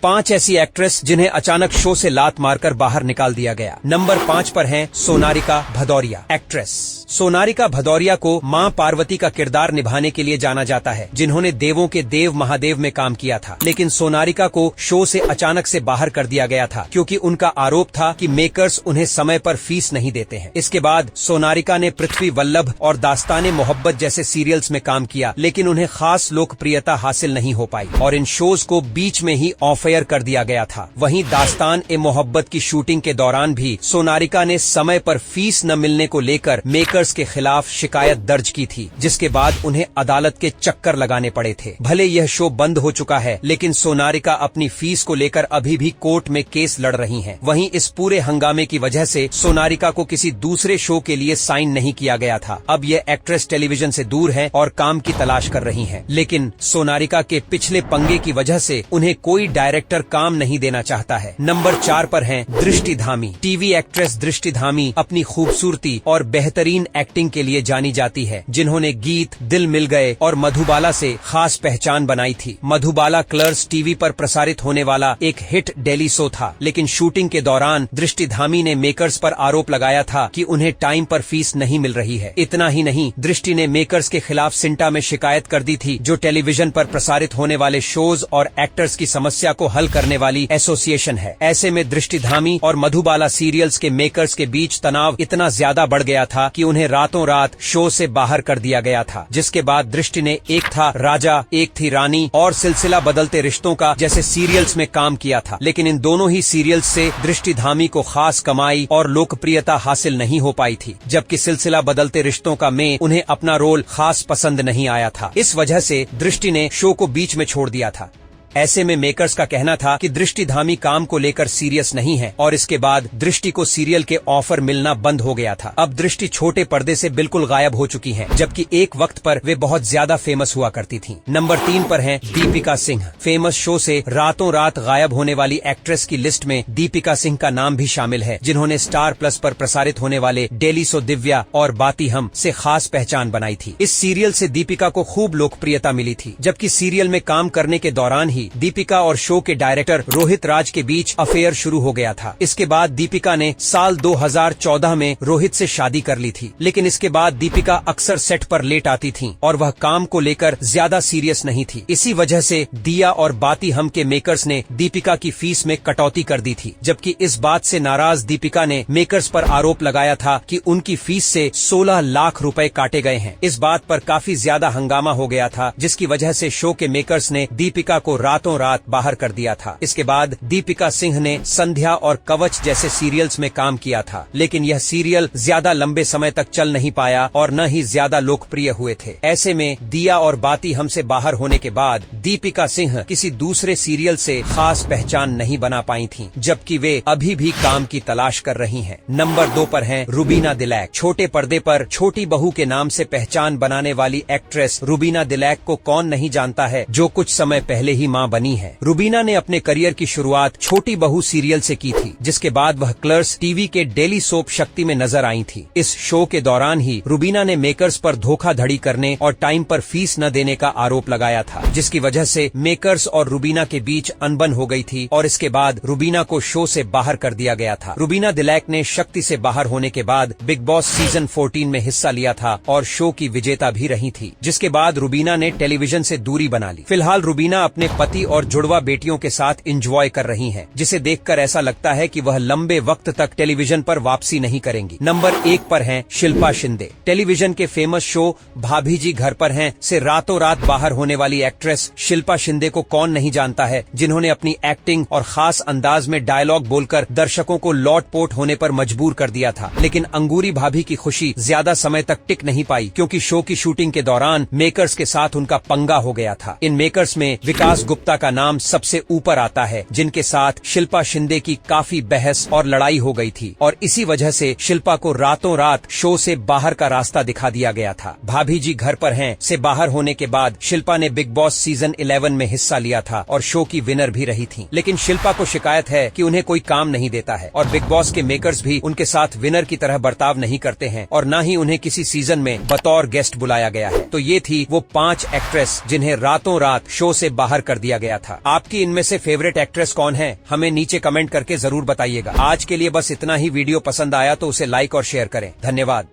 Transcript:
5 ऐसी एक्ट्रेस जिन्हें अचानक शो से लात मारकर बाहर निकाल दिया गया। नंबर 5 पर हैं सोनारिका भदौरिया। एक्ट्रेस सोनारिका भदौरिया को मां पार्वती का किरदार निभाने के लिए जाना जाता है, जिन्होंने देवों के देव महादेव में काम किया था। लेकिन सोनारिका को शो से अचानक से बाहर कर दिया गया था, क्योंकि उनका आरोप था कि मेकर्स उन्हें समय पर फीस नहीं देते हैं। इसके बाद सोनारिका ने पृथ्वी वल्लभ और दास्ताने मोहब्बत जैसे सीरियल्स में काम किया, लेकिन उन्हें खास लोकप्रियता हासिल नहीं हो पाई और इन शोज को बीच में ही ऑफ एयर कर दिया गया था। वहीं दास्तान ए मोहब्बत की शूटिंग के दौरान भी सोनारिका ने समय पर फीस न मिलने को लेकर मेकर्स के खिलाफ शिकायत दर्ज की थी, जिसके बाद उन्हें अदालत के चक्कर लगाने पड़े थे। भले यह शो बंद हो चुका है, लेकिन सोनारिका अपनी फीस को लेकर अभी भी कोर्ट में केस लड़ रही हैं। वहीं इस पूरे हंगामे की वजह से सोनारिका को किसी दूसरे शो के लिए साइन नहीं किया गया था। अब यह एक्ट्रेस टेलीविजन से दूर है और काम की तलाश कर रही हैं। लेकिन सोनारिका के पिछले पंगे की वजह से उन्हें कोई डायरेक्टर काम नहीं देना चाहता है। नंबर 4 पर हैं दृष्टि धामी। टीवी एक्ट्रेस दृष्टि धामी अपनी खूबसूरती और बेहतरीन एक्टिंग के लिए जानी जाती है, जिन्होंने गीत दिल मिल गए और मधुबाला से खास पहचान बनाई थी। मधुबाला कलर्स टीवी पर प्रसारित होने वाला एक हिट डेली शो था, लेकिन शूटिंग के दौरान दृष्टि धामी ने मेकर्स पर आरोप लगाया था कि उन्हें टाइम पर फीस नहीं मिल रही है। इतना ही नहीं, दृष्टि ने मेकर्स के खिलाफ सिंटा में शिकायत कर दी थी, जो टेलीविजन पर प्रसारित होने वाले शोज और एक्टर्स की समस्या को हल करने वाली एसोसिएशन है। ऐसे में दृष्टि धामी और मधुबाला सीरियल्स के मेकर्स के बीच तनाव इतना ज्यादा बढ़ गया था कि उन्हें रातों रात शो से बाहर कर दिया गया था। जिसके बाद दृष्टि ने एक था राजा, एक थी रानी और सिलसिला बदलते रिश्तों का जैसे सीरियल्स में काम किया था, लेकिन इन दोनों ही सीरियल्स से दृष्टि धामी को खास कमाई और लोकप्रियता हासिल नहीं हो पाई थी, जबकि सिलसिला बदलते रिश्तों का में उन्हें अपना रोल खास पसंद नहीं आया था। इस वजह से दृष्टि ने शो को बीच में छोड़ दिया था। ऐसे में मेकर्स का कहना था कि दृष्टि धामी काम को लेकर सीरियस नहीं है और इसके बाद दृष्टि को सीरियल के ऑफर मिलना बंद हो गया था। अब दृष्टि छोटे पर्दे से बिल्कुल गायब हो चुकी हैं, जबकि एक वक्त पर वे बहुत ज्यादा फेमस हुआ करती थीं। नंबर 3 पर हैं दीपिका सिंह। फेमस शो से रातों रात गायब होने वाली एक्ट्रेस की लिस्ट में दीपिका सिंह का नाम भी शामिल है, जिन्होंने स्टार प्लस पर प्रसारित होने वाले डेली शो दिव्या और बाती हम से खास पहचान बनाई थी। इस सीरियल से दीपिका को खूब लोकप्रियता मिली थी, जबकि सीरियल में काम करने के दौरान ही दीपिका और शो के डायरेक्टर रोहित राज के बीच अफेयर शुरू हो गया था। इसके बाद दीपिका ने साल 2014 में रोहित से शादी कर ली थी, लेकिन इसके बाद दीपिका अक्सर सेट पर लेट आती थीं और वह काम को लेकर ज्यादा सीरियस नहीं थी। इसी वजह से दिया और बाती हम के मेकर्स ने दीपिका की फीस में कटौती कर दी थी, जबकि इस बात से नाराज दीपिका ने मेकर्स पर आरोप लगाया था कि उनकी फीस से 16 लाख रुपए काटे गए हैं। इस बात पर काफी ज्यादा हंगामा हो गया था, जिसकी वजह से शो के मेकर्स ने दीपिका को रातों रात बाहर कर दिया था। इसके बाद दीपिका सिंह ने संध्या और कवच जैसे सीरियल्स में काम किया था, लेकिन यह सीरियल ज्यादा लंबे समय तक चल नहीं पाया और न ही ज्यादा लोकप्रिय हुए थे। ऐसे में दिया और बाती हमसे बाहर होने के बाद दीपिका सिंह किसी दूसरे सीरियल से खास पहचान नहीं बना पाई थीं, जबकि वे अभी भी काम की तलाश कर रही हैं। नंबर 2 पर हैं रुबीना दिलैक। छोटे पर्दे पर छोटी बहू के नाम से पहचान बनाने वाली एक्ट्रेस रुबीना दिलैक को कौन नहीं जानता है, जो कुछ समय पहले ही मां बनी है। रुबीना ने अपने करियर की शुरुआत छोटी बहू सीरियल से की थी, जिसके बाद वह कलर्स टीवी के डेली सोप शक्ति में नजर आई थी। इस शो के दौरान ही रुबीना ने मेकर्स पर धोखाधड़ी करने और टाइम पर फीस न देने का आरोप लगाया था, जिसकी वजह से मेकर्स और रुबीना के बीच अनबन हो गई थी और इसके बाद रुबीना को शो से बाहर कर दिया गया था। रुबीना दिलैक ने शक्ति से बाहर होने के बाद बिग बॉस सीजन 14 में हिस्सा लिया था और शो की विजेता भी रही थी, जिसके बाद रुबीना ने टेलीविजन से दूरी बना ली। फिलहाल रुबीना अपने पति और जुड़वा बेटियों के साथ एंजॉय कर रही हैं, जिसे देखकर ऐसा लगता है कि वह लंबे वक्त तक टेलीविजन पर वापसी नहीं करेंगी। नंबर 1 पर हैं शिल्पा शिंदे। टेलीविजन के फेमस शो भाभी जी घर पर हैं से रातों रात बाहर होने वाली एक्ट्रेस शिल्पा शिंदे को कौन नहीं जानता है, जिन्होंने अपनी एक्टिंग और खास अंदाज में डायलॉग बोलकर दर्शकों को लौटपोट होने पर मजबूर कर दिया था। लेकिन अंगूरी भाभी की खुशी ज्यादा समय तक टिक नहीं पाई, क्योंकि शो की शूटिंग के दौरान मेकर्स के साथ उनका पंगा हो गया था। इन मेकर्स में विकास गुप्ता का नाम सबसे ऊपर आता है, जिनके साथ शिल्पा शिंदे की काफी बहस और लड़ाई हो गई थी और इसी वजह से शिल्पा को रातों रात शो से बाहर का रास्ता दिखा दिया गया था। भाभी जी घर पर हैं से बाहर होने के बाद शिल्पा ने बिग बॉस सीजन 11 में हिस्सा लिया था और शो की विनर भी रही थी। लेकिन शिल्पा को शिकायत है कि उन्हें कोई काम नहीं देता है और बिग बॉस के मेकर्स भी उनके साथ विनर की तरह बर्ताव नहीं करते हैं और न ही उन्हें किसी सीजन में बतौर गेस्ट बुलाया गया है। तो ये थी वो 5 एक्ट्रेस जिन्हें रातों रात शो से बाहर कर दिया गया था। आपकी इनमें से फेवरेट एक्ट्रेस कौन है, हमें नीचे कमेंट करके जरूर बताइएगा। आज के लिए बस इतना ही। वीडियो पसंद आया तो उसे लाइक और शेयर करें। धन्यवाद।